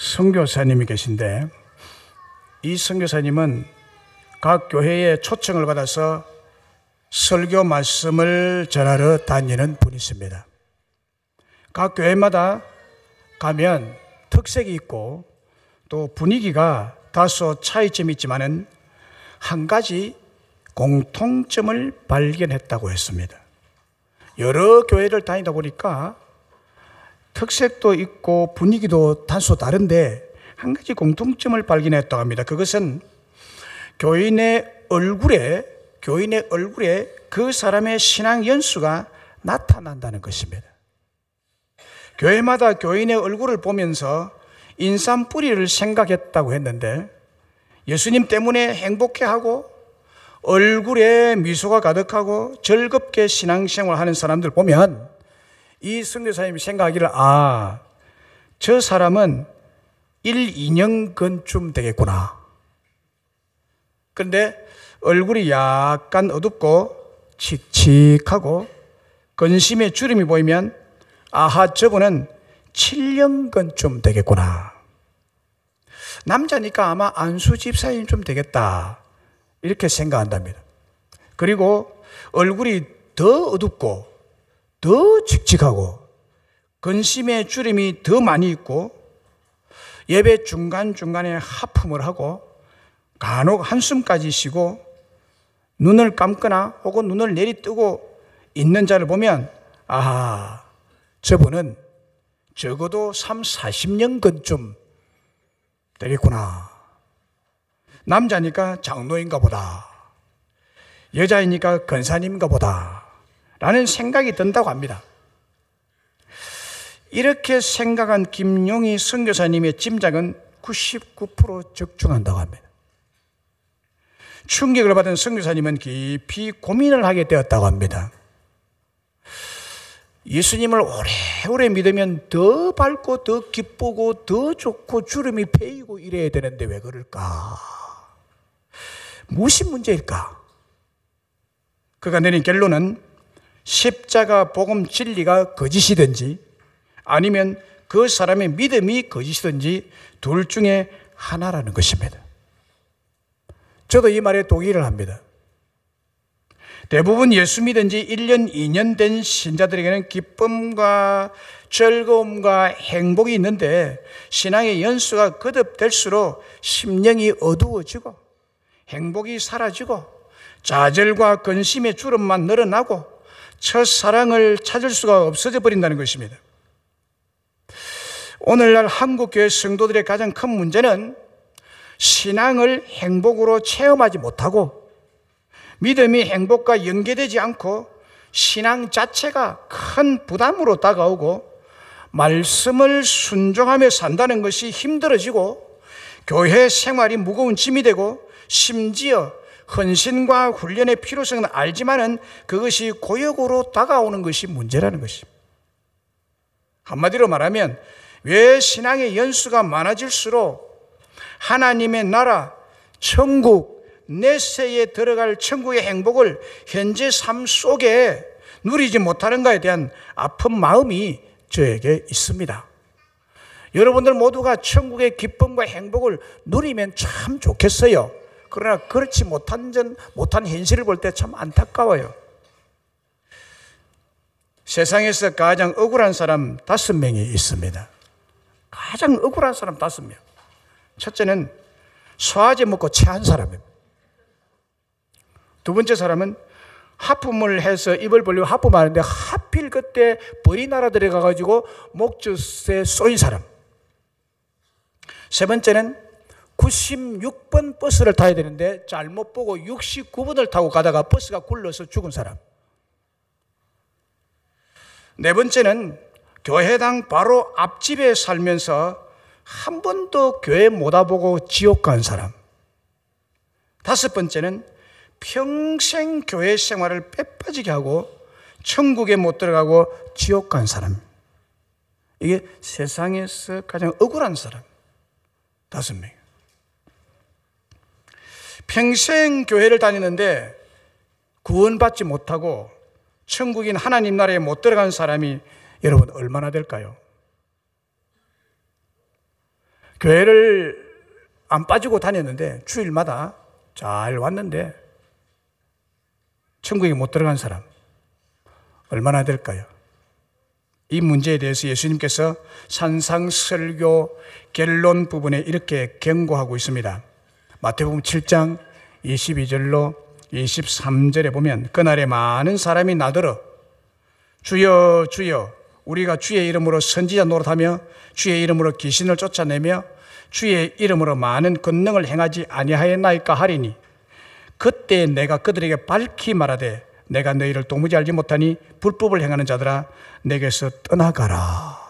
선교사님이 계신데, 이 선교사님은 각 교회에 초청을 받아서 설교 말씀을 전하러 다니는 분이십니다. 각 교회마다 가면 특색이 있고 또 분위기가 다소 차이점이 있지만은 한 가지 공통점을 발견했다고 했습니다. 여러 교회를 다니다 보니까 특색도 있고 분위기도 다소 다른데 한 가지 공통점을 발견했다고 합니다. 그것은 교인의 얼굴에 그 사람의 신앙 연수가 나타난다는 것입니다. 교회마다 교인의 얼굴을 보면서 인삼뿌리를 생각했다고 했는데, 예수님 때문에 행복해하고 얼굴에 미소가 가득하고 즐겁게 신앙생활하는 사람들 보면 이 선교사님이 생각하기를, 저 사람은 1, 2년근쯤 되겠구나. 그런데 얼굴이 약간 어둡고 칙칙하고 근심의 주름이 보이면 저분은 7년근쯤 되겠구나. 남자니까 아마 안수 집사님 좀 되겠다, 이렇게 생각한답니다. 그리고 얼굴이 더 어둡고 더 칙칙하고 근심의 주름이 더 많이 있고 예배 중간중간에 하품을 하고 간혹 한숨까지 쉬고 눈을 감거나 혹은 눈을 내리뜨고 있는 자를 보면 저분은 적어도 3, 40년근쯤 되겠구나. 남자니까 장로인가 보다, 여자이니까 권사님인가 보다 라는 생각이 든다고 합니다. 이렇게 생각한 김용희 선교사님의 짐작은 99% 적중한다고 합니다. 충격을 받은 선교사님은 깊이 고민을 하게 되었다고 합니다. 예수님을 오래오래 믿으면 더 밝고 더 기쁘고 더 좋고 주름이 패이고 이래야 되는데 왜 그럴까? 무엇이 문제일까? 그가 내린 결론은 십자가 복음 진리가 거짓이든지 아니면 그 사람의 믿음이 거짓이든지 둘 중에 하나라는 것입니다. 저도 이 말에 동의를 합니다. 대부분 예수 믿은 지 1년, 2년 된 신자들에게는 기쁨과 즐거움과 행복이 있는데 신앙의 연수가 거듭될수록 심령이 어두워지고 행복이 사라지고 좌절과 근심의 주름만 늘어나고 첫사랑을 찾을 수가 없어져 버린다는 것입니다. 오늘날 한국교회 성도들의 가장 큰 문제는 신앙을 행복으로 체험하지 못하고 믿음이 행복과 연계되지 않고 신앙 자체가 큰 부담으로 다가오고 말씀을 순종하며 산다는 것이 힘들어지고 교회 생활이 무거운 짐이 되고 심지어 헌신과 훈련의 필요성은 알지만은 그것이 고역으로 다가오는 것이 문제라는 것입니다. 한마디로 말하면 왜 신앙의 연수가 많아질수록 하나님의 나라, 천국, 내세에 들어갈 천국의 행복을 현재 삶 속에 누리지 못하는가에 대한 아픈 마음이 저에게 있습니다. 여러분들 모두가 천국의 기쁨과 행복을 누리면 참 좋겠어요. 그러나 그렇지 못한 현실을 볼 때 참 안타까워요. 세상에서 가장 억울한 사람 5명이 있습니다. 가장 억울한 사람 5명. 첫째는 소화제 먹고 체한 사람입니다. 두 번째 사람은 하품을 해서 입을 벌리고 하품하는데 하필 그때 벌이 날아들어가가지고 목젖에 쏘인 사람. 세 번째는 96번 버스를 타야 되는데 잘못 보고 69번을 타고 가다가 버스가 굴러서 죽은 사람. 네 번째는 교회당 바로 앞집에 살면서 한 번도 교회 못 와보고 지옥 간 사람. 다섯 번째는 평생 교회 생활을 빼빠지게 하고 천국에 못 들어가고 지옥 간 사람. 이게 세상에서 가장 억울한 사람 5명. 평생 교회를 다니는데 구원받지 못하고 천국인 하나님 나라에 못 들어간 사람이 여러분 얼마나 될까요? 교회를 안 빠지고 다녔는데 주일마다 잘 왔는데 천국에 못 들어간 사람 얼마나 될까요? 이 문제에 대해서 예수님께서 산상설교 결론 부분에 이렇게 경고하고 있습니다. 마태복음 7장 22절로 23절에 보면 그날에 많은 사람이 나더러 주여 주여 우리가 주의 이름으로 선지자 노릇하며 주의 이름으로 귀신을 쫓아내며 주의 이름으로 많은 권능을 행하지 아니하였나이까 하리니 그때 내가 그들에게 밝히 말하되 내가 너희를 도무지 알지 못하니 불법을 행하는 자들아 내게서 떠나가라.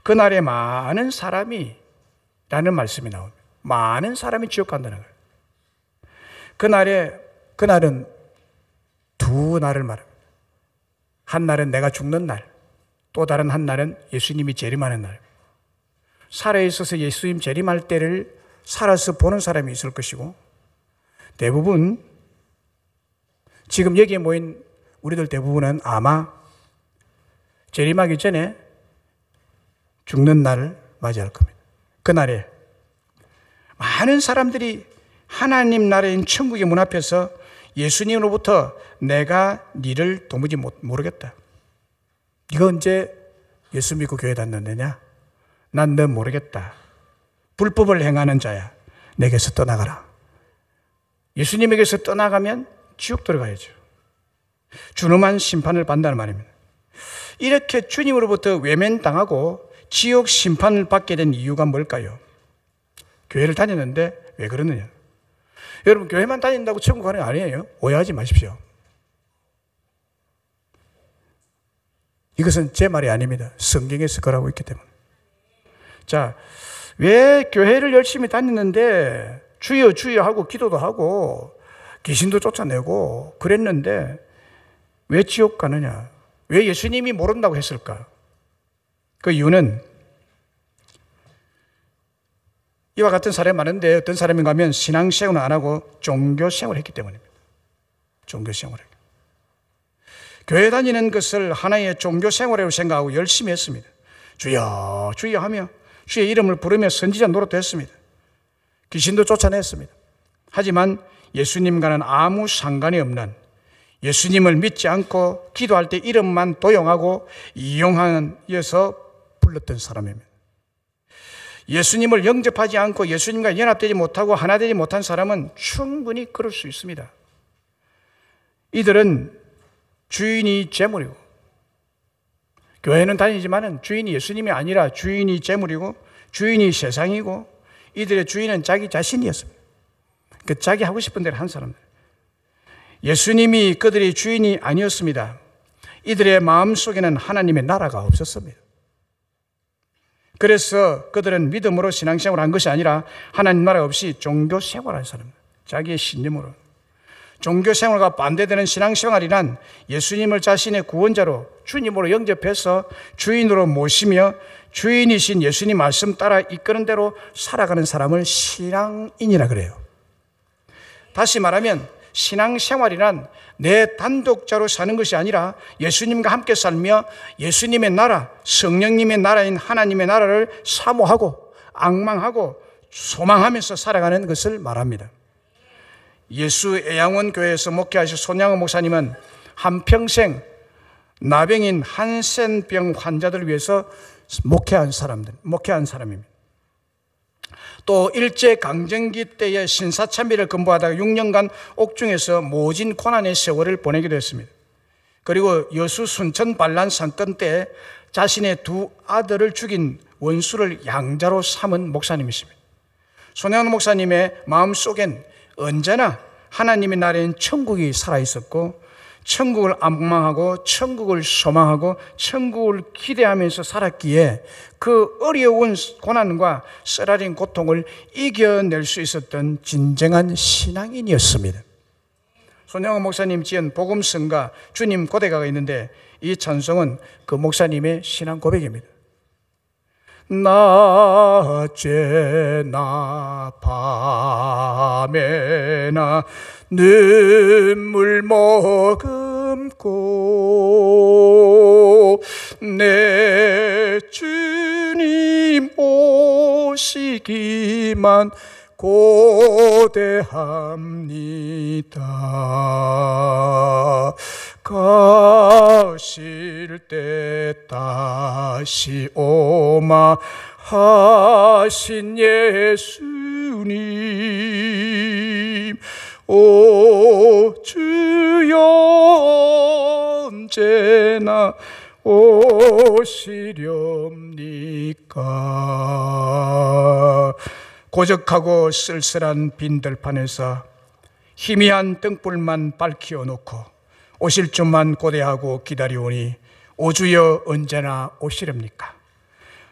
그날에 많은 사람이 라는 말씀이 나옵니다. 많은 사람이 지옥 간다는 거예요. 그날은 두 날을 말합니다. 한 날은 내가 죽는 날, 또 다른 한 날은 예수님이 재림하는 날. 살아있어서 예수님 재림할 때를 살아서 보는 사람이 있을 것이고 대부분 지금 여기에 모인 우리들 대부분은 아마 재림하기 전에 죽는 날을 맞이할 겁니다. 그날에 많은 사람들이 하나님 나라인 천국의 문 앞에서 예수님으로부터 내가 니를 도무지 모르겠다. 네가 언제 예수 믿고 교회 다녔느냐? 난 너 모르겠다. 불법을 행하는 자야. 내게서 떠나가라. 예수님에게서 떠나가면 지옥 들어가야죠. 준엄한 심판을 받는다는 말입니다. 이렇게 주님으로부터 외면당하고 지옥 심판을 받게 된 이유가 뭘까요? 교회를 다녔는데 왜 그러느냐? 여러분 교회만 다닌다고 천국 가는 게 아니에요. 오해하지 마십시오. 이것은 제 말이 아닙니다. 성경에서 그러고 있기 때문에. 자, 왜 교회를 열심히 다녔는데 주여 주여 하고 기도도 하고 귀신도 쫓아내고 그랬는데 왜 지옥 가느냐? 왜 예수님이 모른다고 했을까? 그 이유는 이와 같은 사람이 많은데 어떤 사람인가 하면 신앙생활을 안 하고 종교생활을 했기 때문입니다. 종교생활을. 교회 다니는 것을 하나의 종교생활이라고 생각하고 열심히 했습니다. 주여 주여 하며 주의 이름을 부르며 선지자 노릇도 했습니다. 귀신도 쫓아냈습니다. 하지만 예수님과는 아무 상관이 없는 예수님을 믿지 않고 기도할 때 이름만 도용하고 이용하여서 불렀던 사람입니다. 예수님을 영접하지 않고 예수님과 연합되지 못하고 하나 되지 못한 사람은 충분히 그럴 수 있습니다. 이들은 주인이 재물이고 교회는 다니지만 주인이 예수님이 아니라 주인이 재물이고 주인이 세상이고 이들의 주인은 자기 자신이었습니다. 그 자기 하고 싶은 대로 한 사람들. 예수님이 그들의 주인이 아니었습니다. 이들의 마음속에는 하나님의 나라가 없었습니다. 그래서 그들은 믿음으로 신앙생활을 한 것이 아니라 하나님 나라 없이 종교생활을 한 사람입니다. 자기의 신념으로. 종교생활과 반대되는 신앙생활이란 예수님을 자신의 구원자로 주님으로 영접해서 주인으로 모시며 주인이신 예수님 말씀 따라 이끄는 대로 살아가는 사람을 신앙인이라 그래요. 다시 말하면 신앙생활이란 내 단독자로 사는 것이 아니라 예수님과 함께 살며 예수님의 나라, 성령님의 나라인 하나님의 나라를 사모하고 앙망하고 소망하면서 살아가는 것을 말합니다. 예수 애양원 교회에서 목회하신 손양호 목사님은 한평생 나병인 한센병 환자들을 위해서 목회한 사람입니다. 또 일제강점기 때의 신사참배를 근무하다가 6년간 옥중에서 모진 고난의 세월을 보내기도 했습니다. 그리고 여수 순천 반란 사건 때 자신의 두 아들을 죽인 원수를 양자로 삼은 목사님이십니다. 손양호 목사님의 마음속엔 언제나 하나님의 나라인 천국이 살아있었고 천국을 앙망하고 천국을 소망하고 천국을 기대하면서 살았기에 그 어려운 고난과 쓰라린 고통을 이겨낼 수 있었던 진정한 신앙인이었습니다. 손영호 목사님 지은 복음성가 주님 고대가가 있는데 이 찬송은 그 목사님의 신앙 고백입니다. 낮에나 밤에나 눈물 머금고 내 주 주님 오시기만 고대합니다. 가실 때 다시 오마 하신 예수님, 오 주여 언제나 오시렵니까? 고적하고 쓸쓸한 빈들판에서 희미한 등불만 밝혀 놓고 오실 줄만 고대하고 기다리오니 오 주여 언제나 오시렵니까?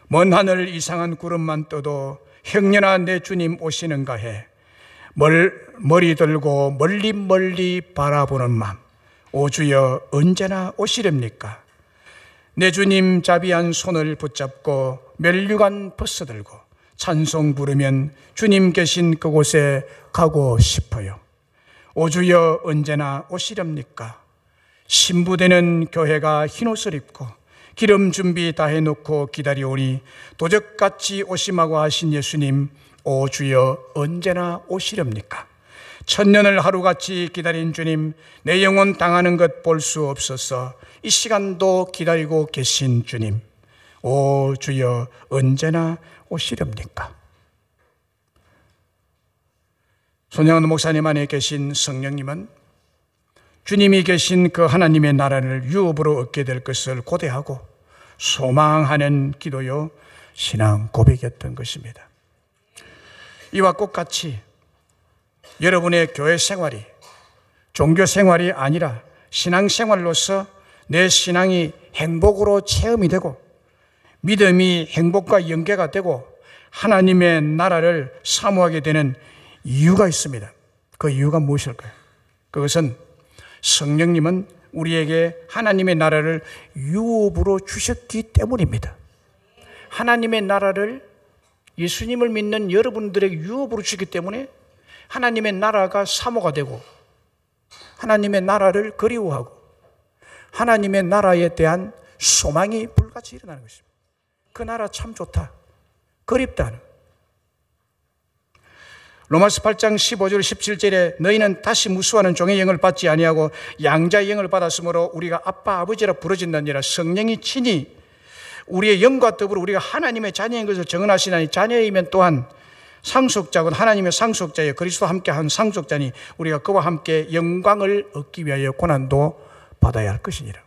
먼 하늘 이상한 구름만 떠도 행여나 내 주님 오시는가 해 머리 들고 멀리 멀리 바라보는 맘, 오 주여 언제나 오시렵니까? 내 주님 자비한 손을 붙잡고 멸류관 벗어들고 찬송 부르면 주님 계신 그곳에 가고 싶어요. 오 주여 언제나 오시렵니까? 신부되는 교회가 흰옷을 입고 기름 준비 다 해놓고 기다리오니 도적같이 오심하고 하신 예수님, 오 주여 언제나 오시렵니까? 천년을 하루같이 기다린 주님, 내 영혼 당하는 것 볼 수 없어서 이 시간도 기다리고 계신 주님, 오 주여 언제나 오시렵니까? 손양원 목사님 안에 계신 성령님은 주님이 계신 그 하나님의 나라를 유업으로 얻게 될 것을 고대하고 소망하는 기도요 신앙 고백이었던 것입니다. 이와 똑같이 여러분의 교회 생활이 종교 생활이 아니라 신앙 생활로서 내 신앙이 행복으로 체험이 되고 믿음이 행복과 연계가 되고 하나님의 나라를 사모하게 되는 이유가 있습니다. 그 이유가 무엇일까요? 그것은 성령님은 우리에게 하나님의 나라를 유업으로 주셨기 때문입니다. 하나님의 나라를 예수님을 믿는 여러분들에게 유업으로 주기 때문에 하나님의 나라가 사모가 되고 하나님의 나라를 그리워하고 하나님의 나라에 대한 소망이 불같이 일어나는 것입니다. 그 나라 참 좋다, 그립다. 로마서 8장 15절 17절에 너희는 다시 무수하는 종의 영을 받지 아니하고 양자의 영을 받았으므로 우리가 아빠 아버지라 부르짖느니라. 성령이 친히 우리의 영과 더불어 우리가 하나님의 자녀인 것을 증언하시나니 자녀이면 또한 상속자고 하나님의 상속자여 그리스도와 함께한 상속자니 우리가 그와 함께 영광을 얻기 위하여 고난도 받아야 할 것이니라.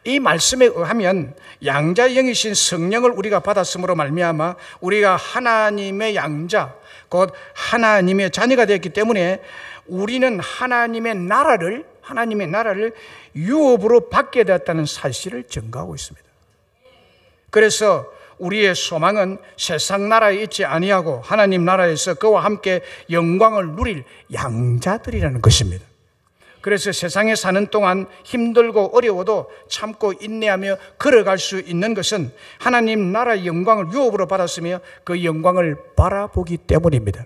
이 말씀에 의하면 양자의 영이신 성령을 우리가 받았으므로 말미암아 우리가 하나님의 양자 곧 하나님의 자녀가 되었기 때문에 우리는 하나님의 나라를 유업으로 받게 되었다는 사실을 증거하고 있습니다. 그래서 우리의 소망은 세상 나라에 있지 아니하고 하나님 나라에서 그와 함께 영광을 누릴 양자들이라는 것입니다. 그래서 세상에 사는 동안 힘들고 어려워도 참고 인내하며 걸어갈 수 있는 것은 하나님 나라의 영광을 유업으로 받았으며 그 영광을 바라보기 때문입니다.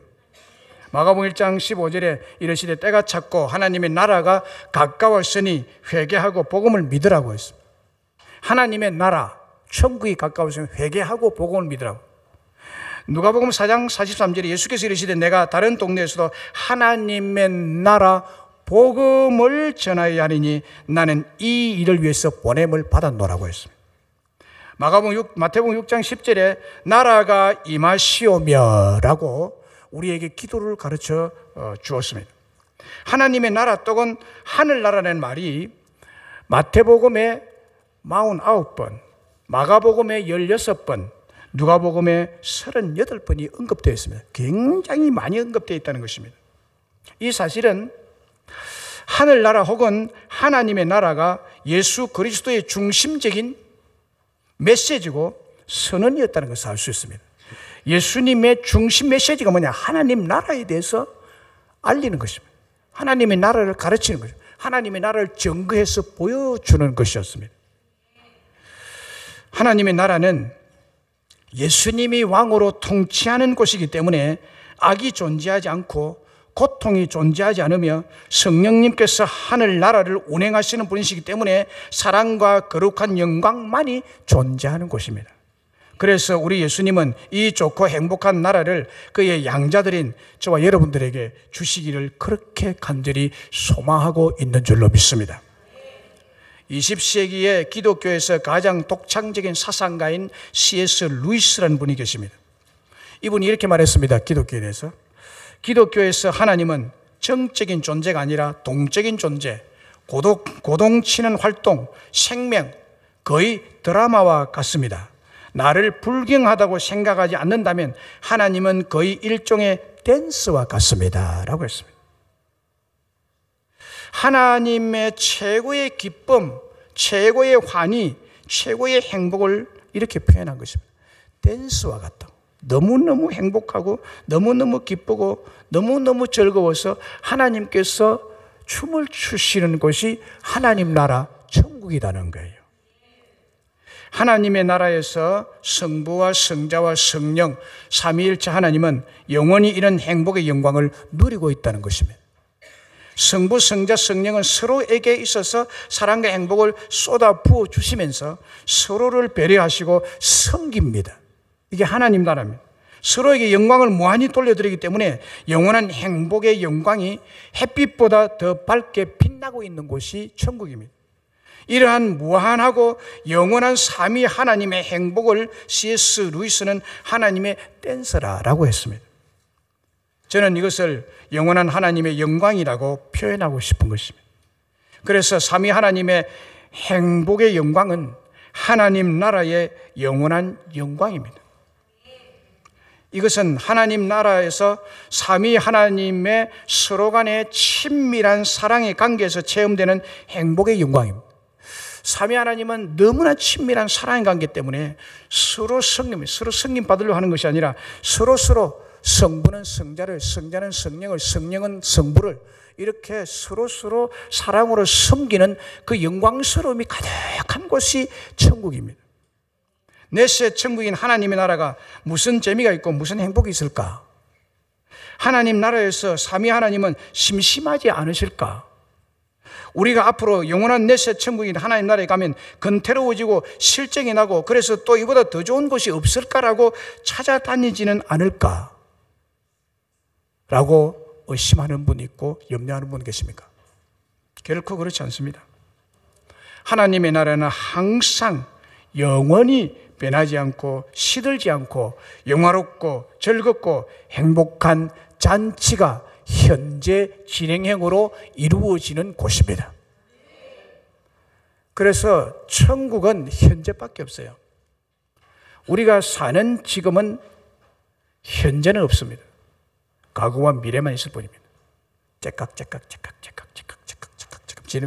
마가복음 1장 15절에 이르시되 때가 찼고 하나님의 나라가 가까웠으니 회개하고 복음을 믿으라고 했습니다. 하나님의 나라, 천국이 가까웠으면 회개하고 복음을 믿으라고. 누가복음 4장 43절에 예수께서 이르시되 내가 다른 동네에서도 하나님의 나라 복음을 전하여야 하리니 나는 이 일을 위해서 보냄을 받았노라고 했습니다. 마태복음 6장 10절에 나라가 임하시오며라고 우리에게 기도를 가르쳐 주었습니다. 하나님의 나라 또는 하늘나라라는 말이 마태복음에 49번, 마가복음에 16번, 누가복음에 38번이 언급되어 있습니다. 굉장히 많이 언급되어 있다는 것입니다. 이 사실은 하늘나라 혹은 하나님의 나라가 예수 그리스도의 중심적인 메시지고 선언이었다는 것을 알 수 있습니다. 예수님의 중심 메시지가 뭐냐? 하나님 나라에 대해서 알리는 것입니다. 하나님의 나라를 가르치는 것입니다. 하나님의 나라를 증거해서 보여주는 것이었습니다. 하나님의 나라는 예수님이 왕으로 통치하는 곳이기 때문에 악이 존재하지 않고 고통이 존재하지 않으며 성령님께서 하늘 나라를 운행하시는 분이시기 때문에 사랑과 거룩한 영광만이 존재하는 곳입니다. 그래서 우리 예수님은 이 좋고 행복한 나라를 그의 양자들인 저와 여러분들에게 주시기를 그렇게 간절히 소망하고 있는 줄로 믿습니다. 20세기에 기독교에서 가장 독창적인 사상가인 C.S. 루이스라는 분이 계십니다. 이분이 이렇게 말했습니다. 기독교에 대해서. 기독교에서 하나님은 정적인 존재가 아니라 동적인 존재, 고동치는 활동, 생명, 거의 드라마와 같습니다. 나를 불경하다고 생각하지 않는다면 하나님은 거의 일종의 댄스와 같습니다. 라고 했습니다. 하나님의 최고의 기쁨, 최고의 환희, 최고의 행복을 이렇게 표현한 것입니다. 댄스와 같다. 너무너무 행복하고 너무너무 기쁘고 너무너무 즐거워서 하나님께서 춤을 추시는 곳이 하나님 나라 천국이라는 거예요. 하나님의 나라에서 성부와 성자와 성령 삼위일체 하나님은 영원히 이런 행복의 영광을 누리고 있다는 것입니다. 성부, 성자, 성령은 서로에게 있어서 사랑과 행복을 쏟아 부어 주시면서 서로를 배려하시고 섬깁니다. 이게 하나님 나라입니다. 서로에게 영광을 무한히 돌려드리기 때문에 영원한 행복의 영광이 햇빛보다 더 밝게 빛나고 있는 곳이 천국입니다. 이러한 무한하고 영원한 삼위 하나님의 행복을 C.S. 루이스는 하나님의 댄서라고 했습니다. 저는 이것을 영원한 하나님의 영광이라고 표현하고 싶은 것입니다. 그래서 삼위 하나님의 행복의 영광은 하나님 나라의 영원한 영광입니다. 이것은 하나님 나라에서 삼위 하나님의 서로 간의 친밀한 사랑의 관계에서 체험되는 행복의 영광입니다. 삼위 하나님은 너무나 친밀한 사랑의 관계 때문에 서로 승림 받으려고 하는 것이 아니라 서로 성부는 성자를, 성자는 성령을, 성령은 성부를 이렇게 서로 사랑으로 섬기는 그 영광스러움이 가득한 곳이 천국입니다. 넷째 천국인 하나님의 나라가 무슨 재미가 있고 무슨 행복이 있을까? 하나님 나라에서 삼위 하나님은 심심하지 않으실까? 우리가 앞으로 영원한 넷째 천국인 하나님 나라에 가면 건태로워지고 실정이 나고 그래서 또 이보다 더 좋은 곳이 없을까라고 찾아다니지는 않을까? 라고 의심하는 분이 있고 염려하는 분 계십니까? 결코 그렇지 않습니다. 하나님의 나라는 항상 영원히 변하지 않고 시들지 않고 영화롭고 즐겁고 행복한 잔치가 현재 진행형으로 이루어지는 곳입니다. 그래서 천국은 현재밖에 없어요. 우리가 사는 지금은 현재는 없습니다. 과거와 미래만 있을 뿐입니다.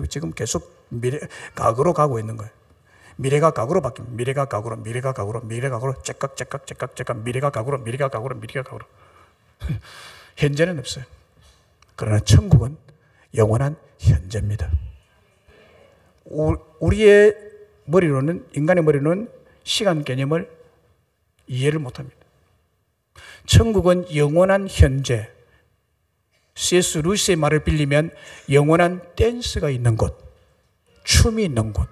지금 계속 과거로 가고 있는 거예요. 미래가 과거로 바뀝니다. 미래가 과거로, 미래가 과거로. 현재는 없어요. 그러나 천국은 영원한 현재입니다. 우리의 머리로는, 인간의 머리로는 시간 개념을 이해를 못합니다. 천국은 영원한 현재, C.S. 루이스의 말을 빌리면 영원한 댄스가 있는 곳, 춤이 있는 곳,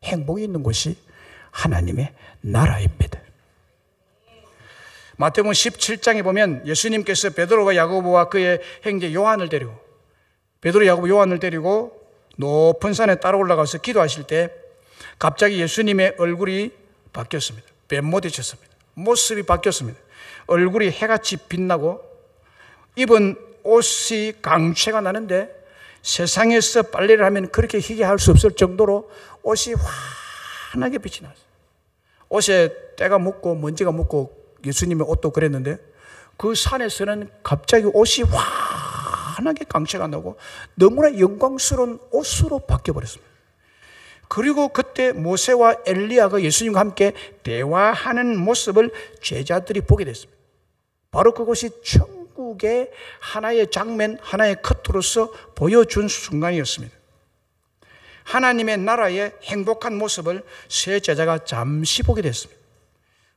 행복이 있는 곳이 하나님의 나라입니다. 마태복음 17장에 보면 예수님께서 베드로와 야고보와 그의 형제 요한을 데리고 베드로, 야고보, 요한을 데리고 높은 산에 따라 올라가서 기도하실 때 갑자기 예수님의 얼굴이 바뀌었습니다. 변모되셨습니다. 모습이 바뀌었습니다. 얼굴이 해같이 빛나고 입은 옷이 강채가 나는데 세상에서 빨래를 하면 그렇게 희게 할 수 없을 정도로 옷이 환하게 빛이 났어요. 옷에 때가 묻고 먼지가 묻고 예수님의 옷도 그랬는데 그 산에서는 갑자기 옷이 환하게 강채가 나고 너무나 영광스러운 옷으로 바뀌어버렸습니다. 그리고 그때 모세와 엘리야가 예수님과 함께 대화하는 모습을 제자들이 보게 됐습니다. 바로 그것이 천국의 하나의 장면, 하나의 커트로서 보여준 순간이었습니다. 하나님의 나라의 행복한 모습을 세 제자가 잠시 보게 됐습니다.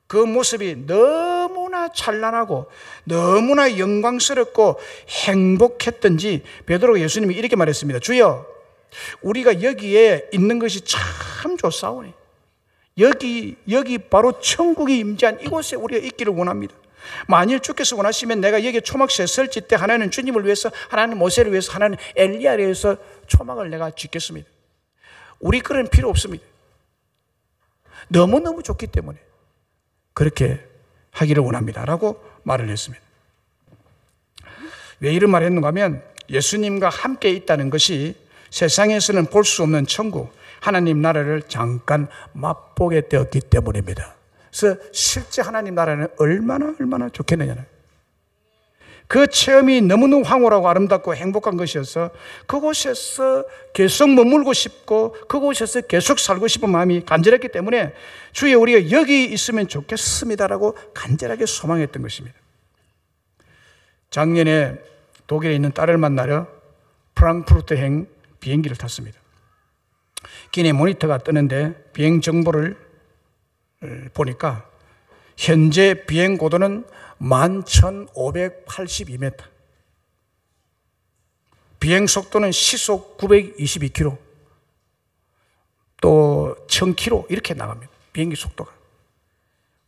그 모습이 너무나 너무나 찬란하고 너무나 영광스럽고 행복했던지 베드로가 예수님이 이렇게 말했습니다. 주여, 우리가 여기에 있는 것이 참 좋사오니 여기 바로 천국이 임재한 이곳에 우리가 있기를 원합니다. 만일 주께서 원하시면 내가 여기에 초막새에 설지 때 하나는 주님을 위해서, 하나는 모세를 위해서, 하나는 엘리야를 위해서 초막을 내가 짓겠습니다. 우리 그런 필요 없습니다. 너무너무 좋기 때문에 그렇게 하기를 원합니다 라고 말을 했습니다. 왜 이런 말을 했는가 하면 예수님과 함께 있다는 것이 세상에서는 볼 수 없는 천국, 하나님 나라를 잠깐 맛보게 되었기 때문입니다. 그래서 실제 하나님 나라는 얼마나 좋겠느냐는, 그 체험이 너무너무 황홀하고 아름답고 행복한 것이어서 그곳에서 계속 머물고 싶고 그곳에서 계속 살고 싶은 마음이 간절했기 때문에 주여, 우리가 여기 있으면 좋겠습니다라고 간절하게 소망했던 것입니다. 작년에 독일에 있는 딸을 만나러 프랑크푸르트행 비행기를 탔습니다. 기내 모니터가 뜨는데 비행 정보를 보니까 현재 비행 고도는 11,582m, 비행 속도는 시속 922km, 또 1000km 이렇게 나갑니다. 비행기 속도가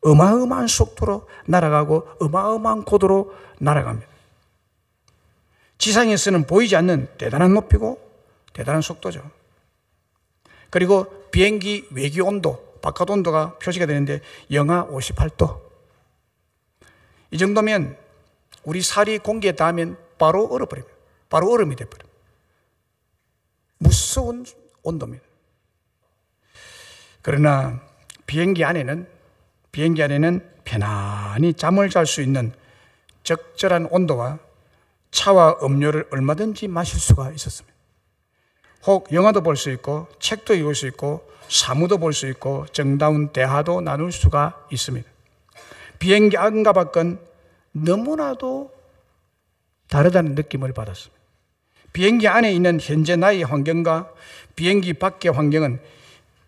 어마어마한 속도로 날아가고 어마어마한 고도로 날아갑니다. 지상에서는 보이지 않는 대단한 높이고 대단한 속도죠. 그리고 비행기 외기 온도, 바깥 온도가 표시가 되는데 영하 58도. 이 정도면 우리 살이 공기에 닿으면 바로 얼어버립니다. 바로 얼음이 되어버립니다. 무서운 온도입니다. 그러나 비행기 안에는 편안히 잠을 잘 수 있는 적절한 온도와 차와 음료를 얼마든지 마실 수가 있었습니다. 혹 영화도 볼 수 있고 책도 읽을 수 있고 사무도 볼 수 있고 정다운 대화도 나눌 수가 있습니다. 비행기 안과 밖은 너무나도 다르다는 느낌을 받았습니다. 비행기 안에 있는 현재 나의 환경과 비행기 밖의 환경은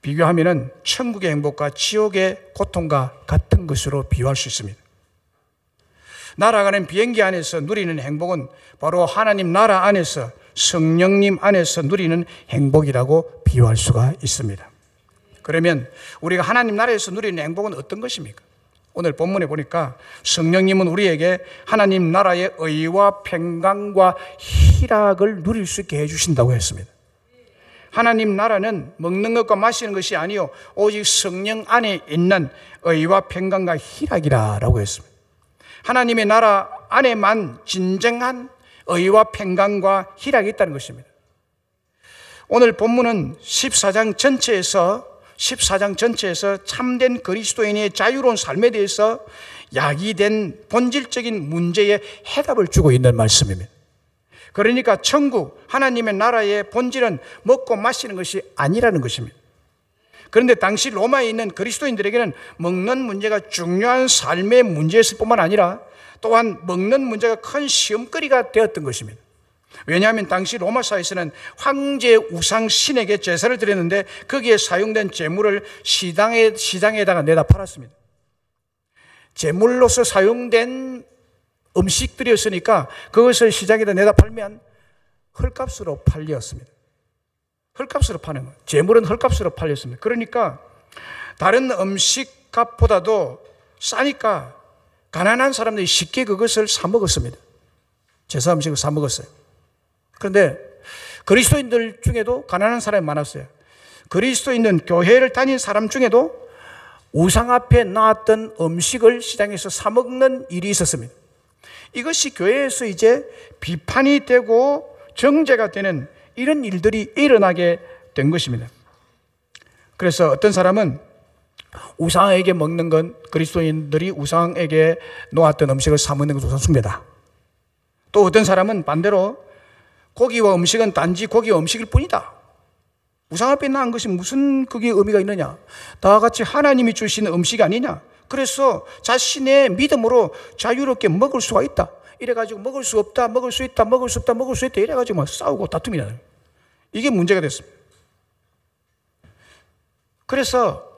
비교하면 천국의 행복과 지옥의 고통과 같은 것으로 비유할 수 있습니다. 날아가는 비행기 안에서 누리는 행복은 바로 하나님 나라 안에서 성령님 안에서 누리는 행복이라고 비유할 수가 있습니다. 그러면 우리가 하나님 나라에서 누리는 행복은 어떤 것입니까? 오늘 본문에 보니까 성령님은 우리에게 하나님 나라의 의와 평강과 희락을 누릴 수 있게 해주신다고 했습니다. 하나님 나라는 먹는 것과 마시는 것이 아니요 오직 성령 안에 있는 의와 평강과 희락이라고 했습니다. 하나님의 나라 안에만 진정한 의와 평강과 희락이 있다는 것입니다. 오늘 본문은 14장 전체에서 참된 그리스도인의 자유로운 삶에 대해서 야기된 본질적인 문제에 해답을 주고 있는 말씀입니다. 그러니까 천국, 하나님의 나라의 본질은 먹고 마시는 것이 아니라는 것입니다. 그런데 당시 로마에 있는 그리스도인들에게는 먹는 문제가 중요한 삶의 문제였을 뿐만 아니라 또한 먹는 문제가 큰 시험거리가 되었던 것입니다. 왜냐하면 당시 로마 사회에서는 황제 우상 신에게 제사를 드렸는데 거기에 사용된 제물을 시장에다가 내다 팔았습니다. 제물로서 사용된 음식들이었으니까 그것을 시장에다 내다 팔면 헐값으로 팔렸습니다. 헐값으로 파는 거예요. 제물은 헐값으로 팔렸습니다. 그러니까 다른 음식 값보다도 싸니까 가난한 사람들이 쉽게 그것을 사 먹었습니다. 제사 음식을 사 먹었어요. 그런데 그리스도인들 중에도 가난한 사람이 많았어요. 그리스도인은 교회를 다닌 사람 중에도 우상 앞에 나왔던 음식을 시장에서 사 먹는 일이 있었습니다. 이것이 교회에서 이제 비판이 되고 정죄가 되는 이런 일들이 일어나게 된 것입니다. 그래서 어떤 사람은 우상에게 먹는 건, 그리스도인들이 우상에게 놓았던 음식을 사 먹는 것은 우상 숭배다. 또 어떤 사람은 반대로 고기와 음식은 단지 고기와 음식일 뿐이다. 우상 앞에 나온 것이 무슨 그게 의미가 있느냐? 다 같이 하나님이 주신 음식이 아니냐? 그래서 자신의 믿음으로 자유롭게 먹을 수가 있다. 이래가지고 먹을 수 없다, 먹을 수 있다, 먹을 수 없다, 먹을 수 있다 이래가지고 막 싸우고 다툼이 나요. 이게 문제가 됐습니다. 그래서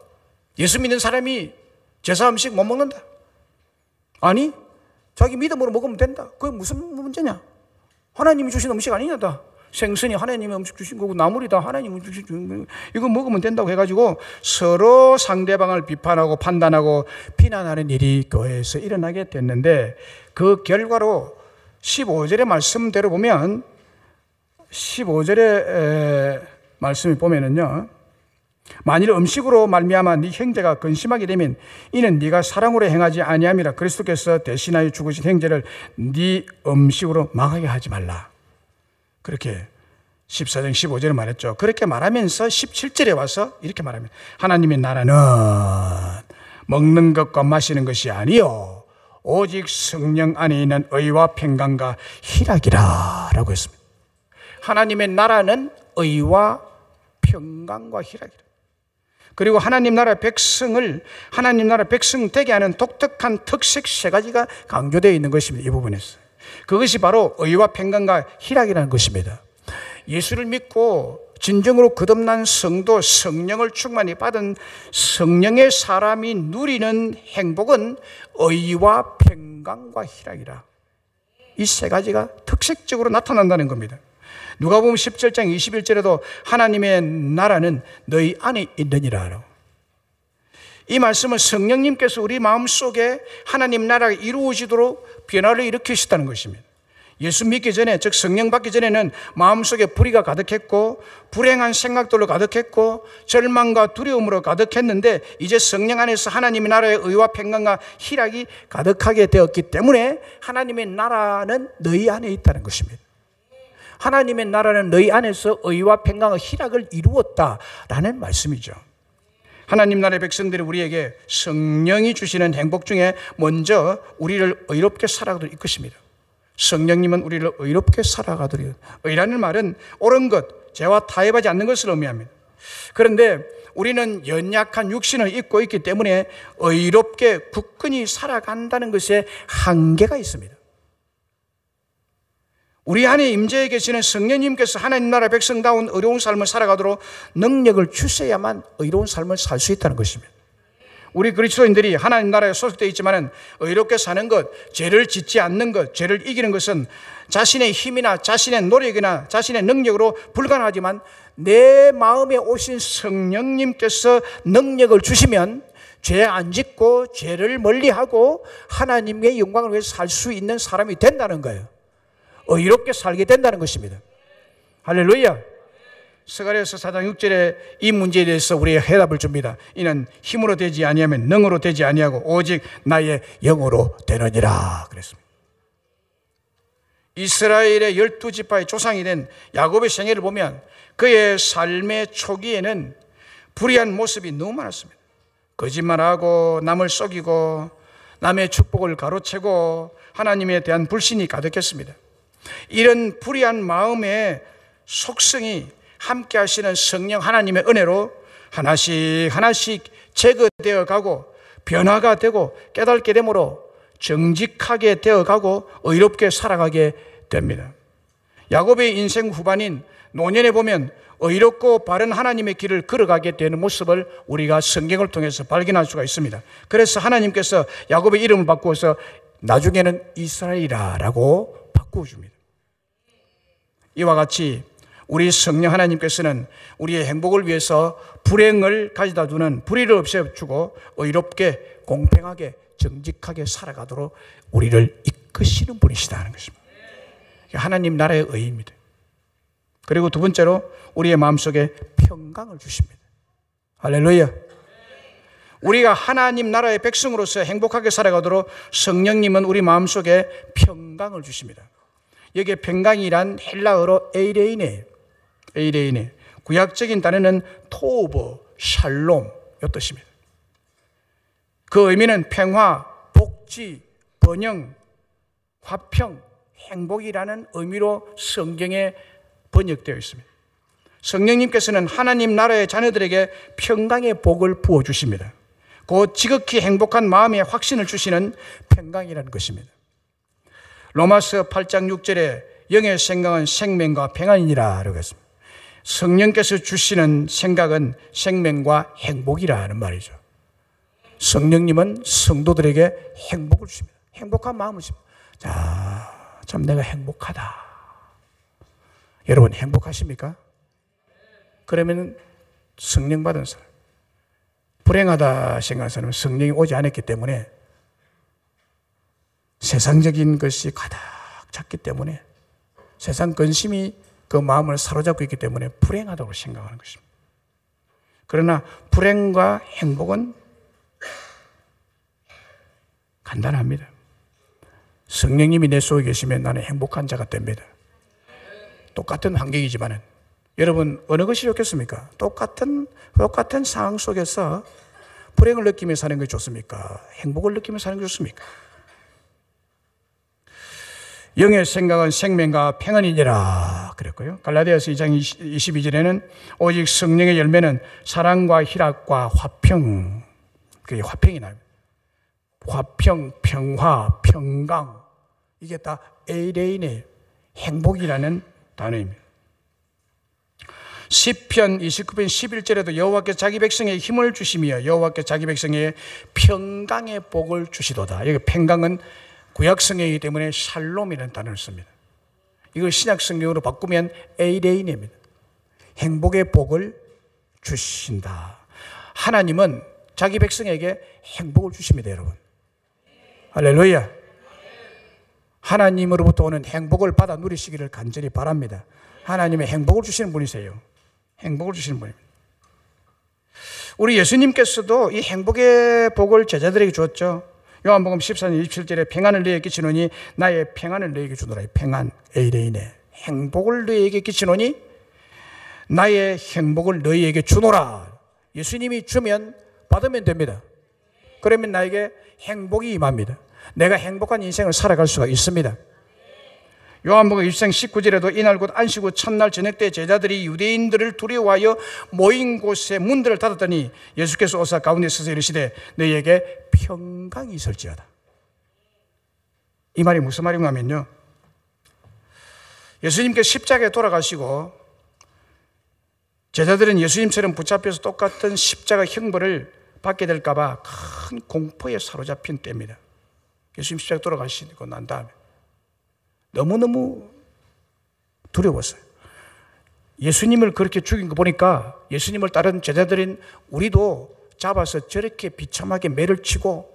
예수 믿는 사람이 제사 음식 못 먹는다. 아니, 자기 믿음으로 먹으면 된다. 그게 무슨 문제냐? 하나님이 주신 음식 아니냐다. 생선이 하나님의 음식 주신 거고 나물이 다 하나님이 주신 거고 이거 먹으면 된다고 해가지고 서로 상대방을 비판하고 판단하고 비난하는 일이 교회에서 일어나게 됐는데, 그 결과로 15절의 말씀대로 보면 15절의 말씀을 보면은요, 만일 음식으로 말미암아 네 형제가 근심하게 되면 이는 네가 사랑으로 행하지 아니함이라. 그리스도께서 대신하여 죽으신 형제를 네 음식으로 망하게 하지 말라. 그렇게 14장 15절에 말했죠. 그렇게 말하면서 17절에 와서 이렇게 말합니다. 하나님의 나라는 먹는 것과 마시는 것이 아니요 오직 성령 안에 있는 의와 평강과 희락이라 라고 했습니다. 하나님의 나라는 의와 평강과 희락이라. 그리고 하나님 나라 백성을 하나님 나라 백성 되게 하는 독특한 특색 세 가지가 강조되어 있는 것입니다. 이 부분에서 그것이 바로 의와 평강과 희락이라는 것입니다. 예수를 믿고 진정으로 거듭난 성도, 성령을 충만히 받은 성령의 사람이 누리는 행복은 의와 평강과 희락이라. 이 세 가지가 특색적으로 나타난다는 겁니다. 누가복음 17장 21절에도 하나님의 나라는 너희 안에 있느니라. 이 말씀은 성령님께서 우리 마음속에 하나님 나라가 이루어지도록 변화를 일으키셨다는 것입니다. 예수 믿기 전에, 즉 성령 받기 전에는 마음속에 불의가 가득했고 불행한 생각들로 가득했고 절망과 두려움으로 가득했는데, 이제 성령 안에서 하나님의 나라의 의와 평강과 희락이 가득하게 되었기 때문에 하나님의 나라는 너희 안에 있다는 것입니다. 하나님의 나라는 너희 안에서 의와 평강과 희락을 이루었다라는 말씀이죠. 하나님 나라의 백성들이 우리에게 성령이 주시는 행복 중에 먼저 우리를 의롭게 살아가도록 이끄십니다. 성령님은 우리를 의롭게 살아가도록, 의라는 말은 옳은 것, 죄와 타협하지 않는 것을 의미합니다. 그런데 우리는 연약한 육신을 입고 있기 때문에 의롭게 굳건히 살아간다는 것에 한계가 있습니다. 우리 안에 임재해 계시는 성령님께서 하나님 나라 백성다운 의로운 삶을 살아가도록 능력을 주셔야만 의로운 삶을 살 수 있다는 것입니다. 우리 그리스도인들이 하나님 나라에 소속되어 있지만 의롭게 사는 것, 죄를 짓지 않는 것, 죄를 이기는 것은 자신의 힘이나 자신의 노력이나 자신의 능력으로 불가능하지만 내 마음에 오신 성령님께서 능력을 주시면 죄 안 짓고 죄를 멀리하고 하나님의 영광을 위해서 살 수 있는 사람이 된다는 거예요. 의롭게 살게 된다는 것입니다. 할렐루야. 스가랴서 4장 6절에 이 문제에 대해서 우리의 해답을 줍니다. 이는 힘으로 되지 아니하면 능으로 되지 아니하고 오직 나의 영으로 되느니라 그랬습니다. 이스라엘의 12지파의 조상이 된 야곱의 생애를 보면 그의 삶의 초기에는 불의한 모습이 너무 많았습니다. 거짓말하고 남을 속이고 남의 축복을 가로채고 하나님에 대한 불신이 가득했습니다. 이런 불의한 마음의 속성이 함께 하시는 성령 하나님의 은혜로 하나씩 하나씩 제거되어 가고 변화가 되고 깨닫게 되므로 정직하게 되어 가고 의롭게 살아가게 됩니다. 야곱의 인생 후반인 노년에 보면 의롭고 바른 하나님의 길을 걸어가게 되는 모습을 우리가 성경을 통해서 발견할 수가 있습니다. 그래서 하나님께서 야곱의 이름을 바꾸어서 나중에는 이스라엘이라고 바꾸어줍니다. 이와 같이 우리 성령 하나님께서는 우리의 행복을 위해서 불행을 가져다 두는 불의를 없애주고 의롭게 공평하게 정직하게 살아가도록 우리를 이끄시는 분이시다는 것입니다. 하나님 나라의 의입니다. 그리고 두 번째로 우리의 마음속에 평강을 주십니다. 할렐루야. 우리가 하나님 나라의 백성으로서 행복하게 살아가도록 성령님은 우리 마음속에 평강을 주십니다. 여기에 평강이란 헬라어로 에이레이네, 에이레이네. 구약적인 단어는 토브, 샬롬 이 뜻입니다. 그 의미는 평화, 복지, 번영, 화평, 행복이라는 의미로 성경에 번역되어 있습니다. 성령님께서는 하나님 나라의 자녀들에게 평강의 복을 부어주십니다. 곧 지극히 행복한 마음의 확신을 주시는 평강이라는 것입니다. 로마서 8장 6절에 영의 생각은 생명과 평안이니라 라고 했습니다. 성령께서 주시는 생각은 생명과 행복이라는 말이죠. 성령님은 성도들에게 행복을 주십니다. 행복한 마음을 자, 참 내가 행복하다. 여러분 행복하십니까? 그러면 성령 받은 사람, 불행하다 생각하는 사람은 성령이 오지 않았기 때문에 세상적인 것이 가득 찼기 때문에 세상 근심이 그 마음을 사로잡고 있기 때문에 불행하다고 생각하는 것입니다. 그러나 불행과 행복은 간단합니다. 성령님이 내 속에 계시면 나는 행복한 자가 됩니다. 똑같은 환경이지만은 여러분 어느 것이 좋겠습니까? 똑같은 상황 속에서 불행을 느끼며 사는 것이 좋습니까? 행복을 느끼며 사는 것이 좋습니까? 영의 생각은 생명과 평안이니라 그랬고요. 갈라디아서 2장 22절에는 오직 성령의 열매는 사랑과 희락과 화평, 그게 화평이 나요. 화평, 평화, 평강, 이게 다 에이레인의 행복이라는 단어입니다. 시편 29편 11절에도 여호와께서 자기 백성에게 힘을 주시며 여호와께서 자기 백성에게 평강의 복을 주시도다. 여기 평강은 구약성경이기 때문에 샬롬이라는 단어를 씁니다. 이걸 신약성경으로 바꾸면 에이레인입니다. 행복의 복을 주신다. 하나님은 자기 백성에게 행복을 주십니다, 여러분. 할렐루야. 하나님으로부터 오는 행복을 받아 누리시기를 간절히 바랍니다. 하나님의 행복을 주시는 분이세요. 행복을 주시는 분입니다. 우리 예수님께서도 이 행복의 복을 제자들에게 주었죠. 요한복음 14장 27절에 평안을 너희에게 끼치노니 나의 평안을 너희에게 주노라. 평안, 에이레인의 행복을 너희에게 끼치노니 나의 행복을 너희에게 주노라. 예수님이 주면 받으면 됩니다. 그러면 나에게 행복이 임합니다. 내가 행복한 인생을 살아갈 수가 있습니다. 요한복음 20장 19절에도 이날 곧 안식 후 첫날 저녁 때 제자들이 유대인들을 두려워하여 모인 곳에 문들을 닫았더니 예수께서 오사 가운데 서서 이르시되 너희에게 평강이 있을지어다. 이 말이 무슨 말인가 하면요, 예수님께서 십자가에 돌아가시고 제자들은 예수님처럼 붙잡혀서 똑같은 십자가 형벌을 받게 될까 봐 큰 공포에 사로잡힌 때입니다. 예수님 십자가에 돌아가시고 난 다음에 너무너무 두려웠어요. 예수님을 그렇게 죽인 거 보니까 예수님을 따른 제자들인 우리도 잡아서 저렇게 비참하게 매를 치고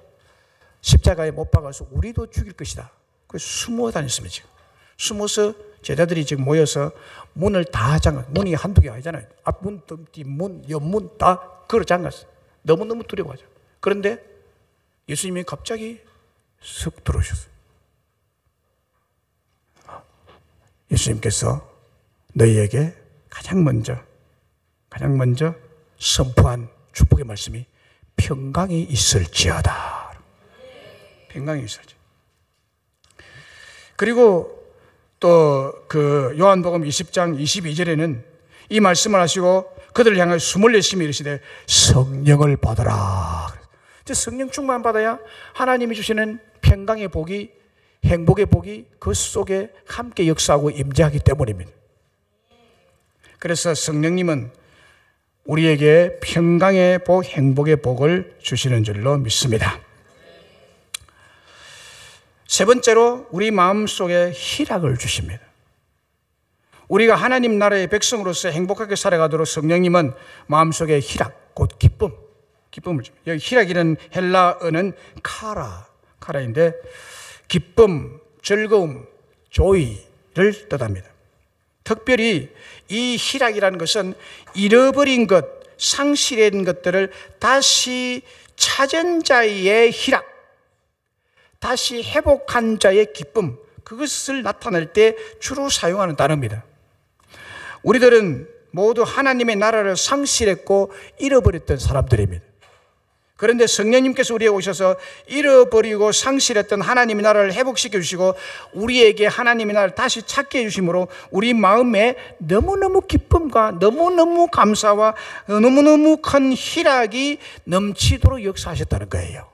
십자가에 못 박아서 우리도 죽일 것이다. 그래서 숨어 다녔습니다. 지금 숨어서 제자들이 지금 모여서 문을 다 잠가, 문이 한두 개 아니잖아요. 앞문, 뒷문, 옆문 다 걸어 잠갔어요. 너무너무 두려워하죠. 그런데 예수님이 갑자기 쓱 들어오셨어요. 예수님께서 너희에게 가장 먼저 선포한 축복의 말씀이 평강이 있을지어다. 평강이 있을지. 그리고 또 그 요한복음 20장 22절에는 이 말씀을 하시고 그들을 향하여 숨을 내쉬며 이르시되 성령을 받아라. 성령 충만 받아야 하나님이 주시는 평강의 복이, 행복의 복이 그 속에 함께 역사하고 임재하기 때문입니다. 그래서 성령님은 우리에게 평강의 복, 행복의 복을 주시는 줄로 믿습니다. 세 번째로 우리 마음속에 희락을 주십니다. 우리가 하나님 나라의 백성으로서 행복하게 살아가도록 성령님은 마음속에 희락, 곧 기쁨을 줍니다. 여기 희락이라는 헬라어는 카라인데 기쁨, 즐거움, 조이를 뜻합니다. 특별히 이 희락이라는 것은 잃어버린 것, 상실된 것들을 다시 찾은 자의 희락, 다시 회복한 자의 기쁨, 그것을 나타낼 때 주로 사용하는 단어입니다. 우리들은 모두 하나님의 나라를 상실했고 잃어버렸던 사람들입니다. 그런데 성령님께서 우리에게 오셔서 잃어버리고 상실했던 하나님의 나라를 회복시켜 주시고 우리에게 하나님의 나라를 다시 찾게 해주심으로 우리 마음에 너무너무 기쁨과 너무너무 감사와 너무너무 큰 희락이 넘치도록 역사하셨다는 거예요.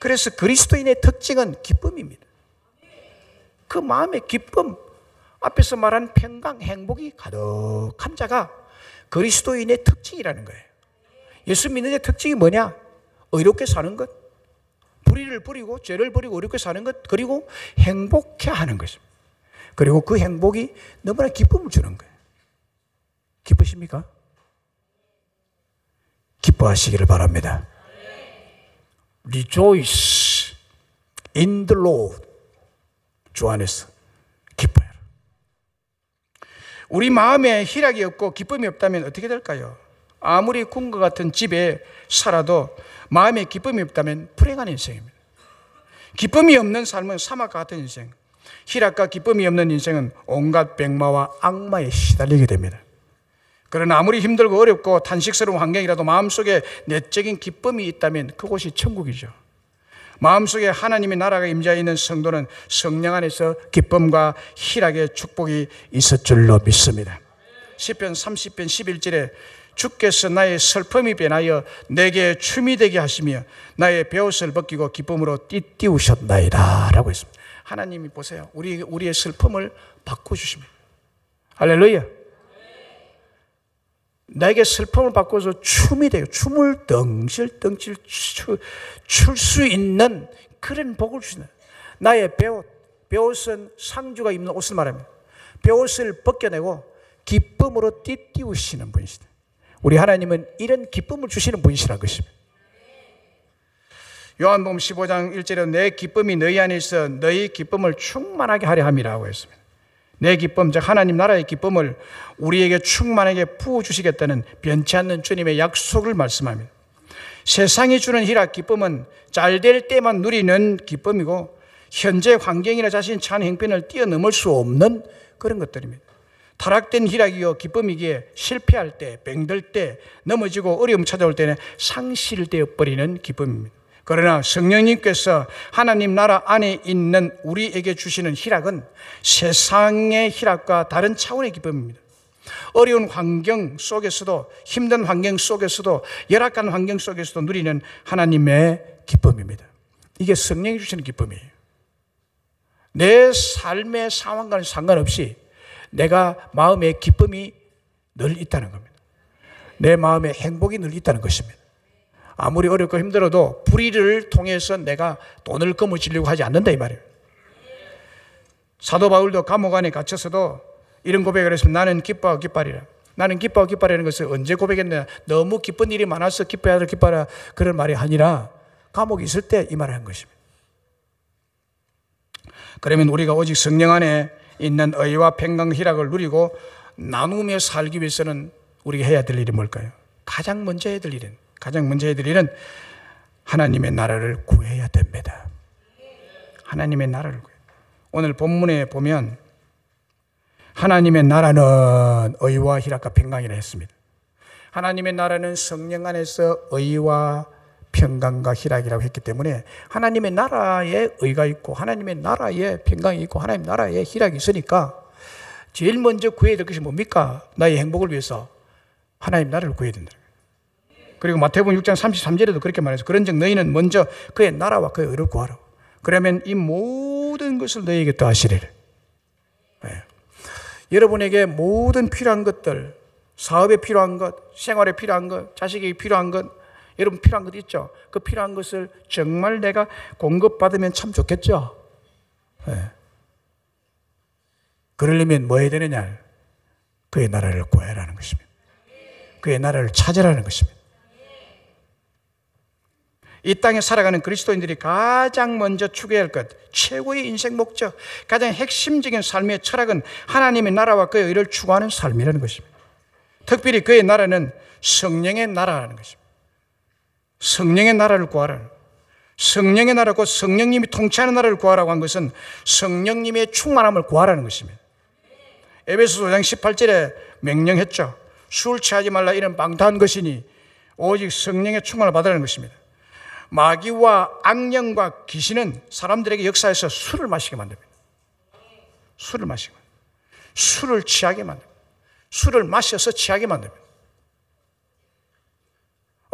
그래서 그리스도인의 특징은 기쁨입니다. 그 마음의 기쁨, 앞에서 말한 평강, 행복이 가득한 자가 그리스도인의 특징이라는 거예요. 예수 믿는 자의 특징이 뭐냐? 의롭게 사는 것, 불의를 버리고 죄를 버리고 어렵게 사는 것, 그리고 행복해 하는 것입니다. 그리고 그 행복이 너무나 기쁨을 주는 거예요. 기쁘십니까? 기뻐하시기를 바랍니다. Rejoice in the Lord. 주 안에서 기뻐해라. 우리 마음에 희락이 없고 기쁨이 없다면 어떻게 될까요? 아무리 궁과 같은 집에 살아도 마음에 기쁨이 없다면 불행한 인생입니다. 기쁨이 없는 삶은 사막과 같은 인생, 희락과 기쁨이 없는 인생은 온갖 백마와 악마에 시달리게 됩니다. 그러나 아무리 힘들고 어렵고 탄식스러운 환경이라도 마음속에 내적인 기쁨이 있다면 그곳이 천국이죠. 마음속에 하나님의 나라가 임재해 있는 성도는 성령 안에서 기쁨과 희락의 축복이 있을 줄로 믿습니다. 시편 30편 11절에 주께서 나의 슬픔이 변하여 내게 춤이 되게 하시며 나의 베옷을 벗기고 기쁨으로 띠띠우셨나이다 라고 했습니다. 하나님이 보세요, 우리의 슬픔을 바꿔주십니다. 할렐루야. 나에게 슬픔을 바꿔서 춤이 되고 춤을 덩실덩실 출 수 있는 그런 복을 주시는, 나의 베옷은 상주가 입는 옷을 말합니다. 베옷을 벗겨내고 기쁨으로 띠띠우시는 분이시다. 우리 하나님은 이런 기쁨을 주시는 분이시라는 것입니다. 요한복음 15장 1절에 내 기쁨이 너희 안에 있어 너희 기쁨을 충만하게 하려 함이라고 했습니다. 내 기쁨, 즉 하나님 나라의 기쁨을 우리에게 충만하게 부어주시겠다는 변치 않는 주님의 약속을 말씀합니다. 세상이 주는 희락, 기쁨은 잘 될 때만 누리는 기쁨이고 현재 환경이나 자신이 처한 형편을 뛰어넘을 수 없는 그런 것들입니다. 타락된 희락이요 기쁨이기에 실패할 때, 병들 때, 넘어지고 어려움 찾아올 때는 상실되어 버리는 기쁨입니다. 그러나 성령님께서 하나님 나라 안에 있는 우리에게 주시는 희락은 세상의 희락과 다른 차원의 기쁨입니다. 어려운 환경 속에서도, 힘든 환경 속에서도, 열악한 환경 속에서도 누리는 하나님의 기쁨입니다. 이게 성령이 주시는 기쁨이에요. 내 삶의 상황과는 상관없이 내가 마음에 기쁨이 늘 있다는 겁니다. 내 마음에 행복이 늘 있다는 것입니다. 아무리 어렵고 힘들어도 불의를 통해서 내가 돈을 거머쥐려고 하지 않는다 이 말이에요. 사도 바울도 감옥 안에 갇혀서도 이런 고백을 했습니다. 나는 기뻐하고 기뻐하리라. 나는 기뻐하고 기뻐하리라는 것을 언제 고백했느냐. 너무 기쁜 일이 많아서 기뻐하라 기뻐하라 그런 말이 아니라 감옥에 있을 때 이 말을 한 것입니다. 그러면 우리가 오직 성령 안에 있는 의와 평강 희락을 누리고 나누며 살기 위해서는 우리가 해야 될 일이 뭘까요? 가장 먼저 해야 될 일은 하나님의 나라를 구해야 됩니다. 하나님의 나라를 구해야. 오늘 본문에 보면 하나님의 나라는 의와 희락과 평강이라 했습니다. 하나님의 나라는 성령 안에서 의와 평강과 희락이라고 했기 때문에 하나님의 나라에 의가 있고 하나님의 나라에 평강이 있고 하나님의 나라에 희락이 있으니까 제일 먼저 구해야 될 것이 뭡니까? 나의 행복을 위해서 하나님 나라를 구해야 된다. 그리고 마태복음 6장 33절에도 그렇게 말해서 그런즉 너희는 먼저 그의 나라와 그의 의를 구하라. 그러면 이 모든 것을 너희에게 더하시리라. 네. 여러분에게 모든 필요한 것들, 사업에 필요한 것, 생활에 필요한 것, 자식에게 필요한 것, 여러분 필요한 것 있죠? 그 필요한 것을 정말 내가 공급받으면 참 좋겠죠? 네. 그러려면 뭐 해야 되느냐? 그의 나라를 구해라는 것입니다. 그의 나라를 찾으라는 것입니다. 이 땅에 살아가는 그리스도인들이 가장 먼저 추구해야 할 것, 최고의 인생 목적, 가장 핵심적인 삶의 철학은 하나님의 나라와 그의 의를 추구하는 삶이라는 것입니다. 특별히 그의 나라는 성령의 나라라는 것입니다. 성령의 나라를 구하라는, 성령의 나라고 성령님이 통치하는 나라를 구하라고 한 것은 성령님의 충만함을 구하라는 것입니다. 에베소서 5장 18절에 명령했죠. 술 취하지 말라 이런 방탕한 것이니 오직 성령의 충만을 받으라는 것입니다. 마귀와 악령과 귀신은 사람들에게 역사에서 술을 마시게 만듭니다. 술을 마시게 만듭니다. 술을 취하게 만듭니다. 술을 마셔서 취하게 만듭니다.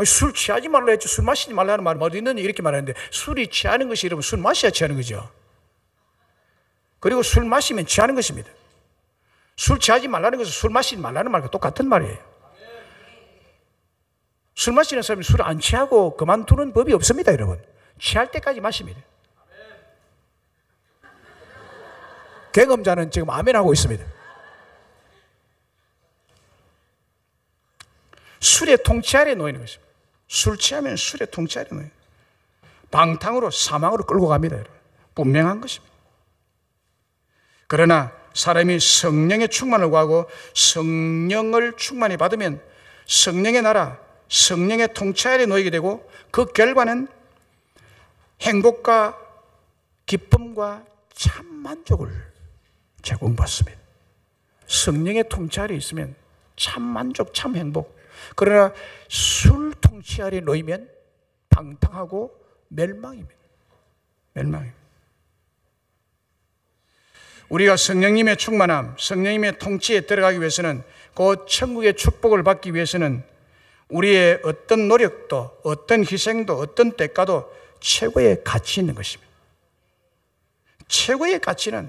술 취하지 말라 했죠. 술 마시지 말라는 말은 어디 있느냐 이렇게 말하는데 술이 취하는 것이 여러분 술 마셔야 취하는 거죠. 그리고 술 마시면 취하는 것입니다. 술 취하지 말라는 것은 술 마시지 말라는 말과 똑같은 말이에요. 술 마시는 사람이 술 안 취하고 그만두는 법이 없습니다, 여러분. 취할 때까지 마시면 돼요. 경험자는 지금 아멘하고 있습니다. 술의 통치 아래 놓이는 것입니다. 술 취하면 술의 통치 아래 놓여요. 방탕으로 사망으로 끌고 갑니다. 여러분. 분명한 것입니다. 그러나 사람이 성령의 충만을 구하고 성령을 충만히 받으면 성령의 나라, 성령의 통치 아래 놓이게 되고 그 결과는 행복과 기쁨과 참 만족을 제공받습니다. 성령의 통치 아래 있으면 참 만족, 참 행복. 그러나 술 통치 아래 놓이면 방탕하고 멸망입니다. 멸망입니다. 우리가 성령님의 충만함, 성령님의 통치에 들어가기 위해서는 그 천국의 축복을 받기 위해서는 우리의 어떤 노력도, 어떤 희생도, 어떤 대가도 최고의 가치 있는 것입니다. 최고의 가치는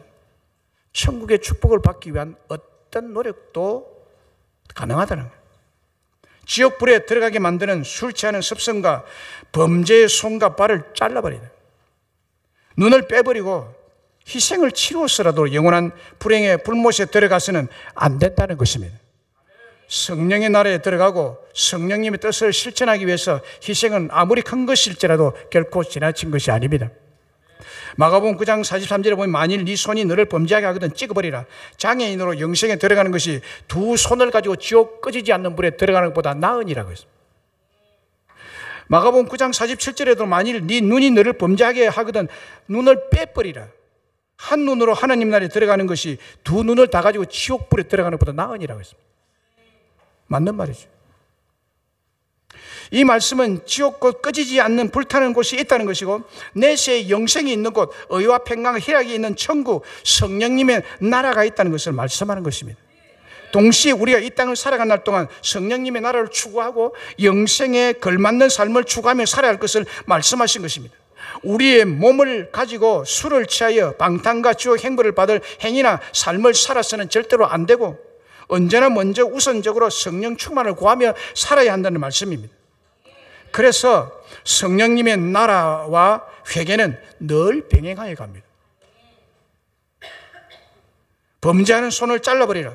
천국의 축복을 받기 위한 어떤 노력도 가능하다는 거예요. 지옥불에 들어가게 만드는 술 취하는 습성과 범죄의 손과 발을 잘라버리는, 눈을 빼버리고 희생을 치루어서라도 영원한 불행의 불못에 들어가서는 안 된다는 것입니다. 성령의 나라에 들어가고 성령님의 뜻을 실천하기 위해서 희생은 아무리 큰 것일지라도 결코 지나친 것이 아닙니다. 마가복음 9장 43절에 보면 만일 네 손이 너를 범죄하게 하거든 찍어버리라. 장애인으로 영생에 들어가는 것이 두 손을 가지고 지옥 꺼지지 않는 불에 들어가는 것보다 나으니라고 했습니다. 마가복음 9장 47절에도 만일 네 눈이 너를 범죄하게 하거든 눈을 빼버리라. 한 눈으로 하나님 나라에 들어가는 것이 두 눈을 다 가지고 지옥불에 들어가는 것보다 나으니라고 했습니다. 맞는 말이죠. 이 말씀은 지옥곧 꺼지지 않는 불타는 곳이 있다는 것이고 내세에 영생이 있는 곳, 의와 평강, 희락이 있는 천국, 성령님의 나라가 있다는 것을 말씀하는 것입니다. 동시에 우리가 이 땅을 살아간 날 동안 성령님의 나라를 추구하고 영생에 걸맞는 삶을 추구하며 살아야 할 것을 말씀하신 것입니다. 우리의 몸을 가지고 술을 취하여 방탕과 지옥 행벌을 받을 행위나 삶을 살아서는 절대로 안 되고 언제나 먼저 우선적으로 성령 충만을 구하며 살아야 한다는 말씀입니다. 그래서 성령님의 나라와 회개는 늘 병행하여 갑니다. 범죄하는 손을 잘라버리라.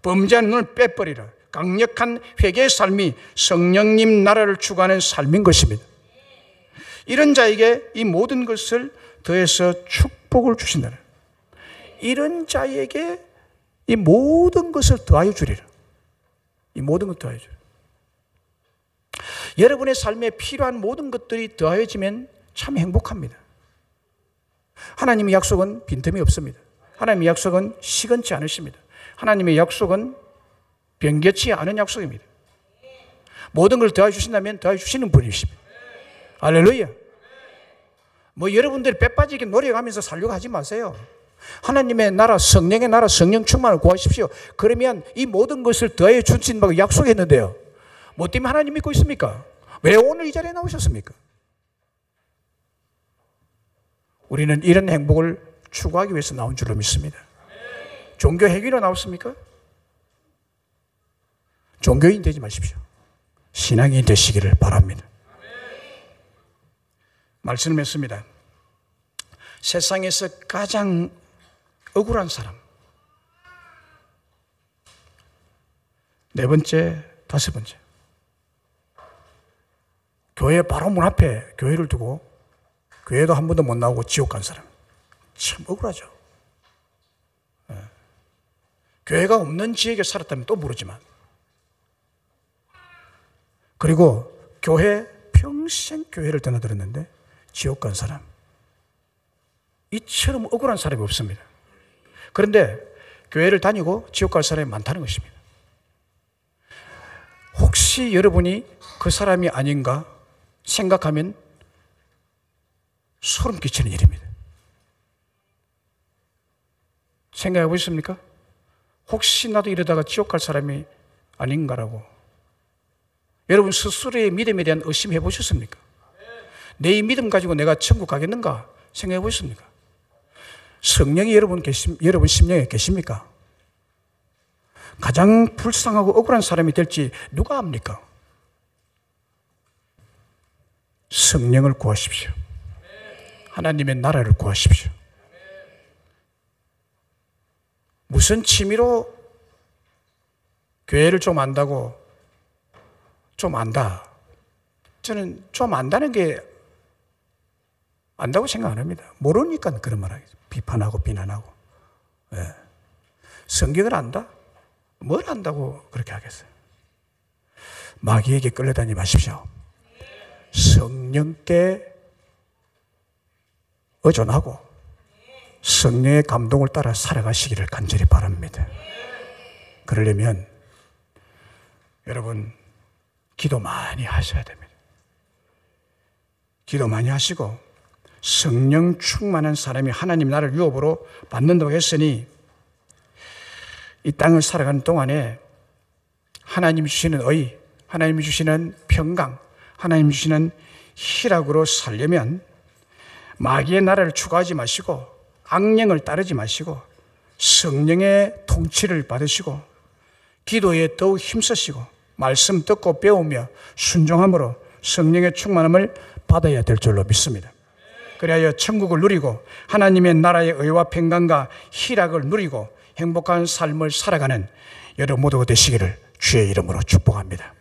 범죄하는 눈을 빼버리라. 강력한 회개의 삶이 성령님 나라를 추구하는 삶인 것입니다. 이런 자에게 이 모든 것을 더해서 축복을 주신다는, 이런 자에게 이 모든 것을 더하여 주리라. 이 모든 것 더하여 주리라. 여러분의 삶에 필요한 모든 것들이 더하여지면 참 행복합니다. 하나님의 약속은 빈틈이 없습니다. 하나님의 약속은 시건치 않으십니다. 하나님의 약속은 변개치 않은 약속입니다. 모든 걸 더하여 주신다면 더하여 주시는 분이십니다. 할렐루야. 뭐 여러분들이 빼빠지게 노력하면서 살려고 하지 마세요. 하나님의 나라, 성령의 나라, 성령 충만을 구하십시오. 그러면 이 모든 것을 더해 주신다고 약속했는데요. 뭐 때문에 하나님 믿고 있습니까? 왜 오늘 이 자리에 나오셨습니까? 우리는 이런 행복을 추구하기 위해서 나온 줄로 믿습니다. 종교 회귀로 나왔습니까? 종교인 되지 마십시오. 신앙인 되시기를 바랍니다. 말씀을 했습니다. 세상에서 가장 억울한 사람, 네 번째, 다섯 번째, 교회 바로 문 앞에 교회를 두고 교회도 한 번도 못 나오고 지옥 간 사람, 참 억울하죠. 교회가 없는 지역에 살았다면 또 모르지만, 그리고 교회 평생 교회를 떠나들었는데 지옥 간 사람, 이처럼 억울한 사람이 없습니다. 그런데 교회를 다니고 지옥 갈 사람이 많다는 것입니다. 혹시 여러분이 그 사람이 아닌가 생각하면 소름 끼치는 일입니다. 생각해 보셨습니까? 혹시 나도 이러다가 지옥 갈 사람이 아닌가라고. 여러분 스스로의 믿음에 대한 의심해 보셨습니까? 내 이 믿음 가지고 내가 천국 가겠는가 생각해 보셨습니까? 성령이 여러분 심령에 계십니까? 가장 불쌍하고 억울한 사람이 될지 누가 압니까? 성령을 구하십시오. 하나님의 나라를 구하십시오. 무슨 취미로 교회를 좀 안다고 좀 안다. 저는 좀 안다는 게 안다고 생각 안 합니다. 모르니까 그런 말 하겠죠. 비판하고 비난하고. 네. 성경을 안다? 뭘 안다고 그렇게 하겠어요? 마귀에게 끌려다니지 마십시오. 성령께 의존하고 성령의 감동을 따라 살아가시기를 간절히 바랍니다. 그러려면 여러분 기도 많이 하셔야 됩니다. 기도 많이 하시고 성령 충만한 사람이 하나님 나라를 유업으로 받는다고 했으니 이 땅을 살아가는 동안에 하나님이 주시는 의, 하나님이 주시는 평강, 하나님이 주시는 희락으로 살려면 마귀의 나라를 추구하지 마시고 악령을 따르지 마시고 성령의 통치를 받으시고 기도에 더욱 힘쓰시고 말씀 듣고 배우며 순종함으로 성령의 충만함을 받아야 될 줄로 믿습니다. 그리하여 천국을 누리고 하나님의 나라의 의와 평강과 희락을 누리고 행복한 삶을 살아가는 여러분 모두가 되시기를 주의 이름으로 축복합니다.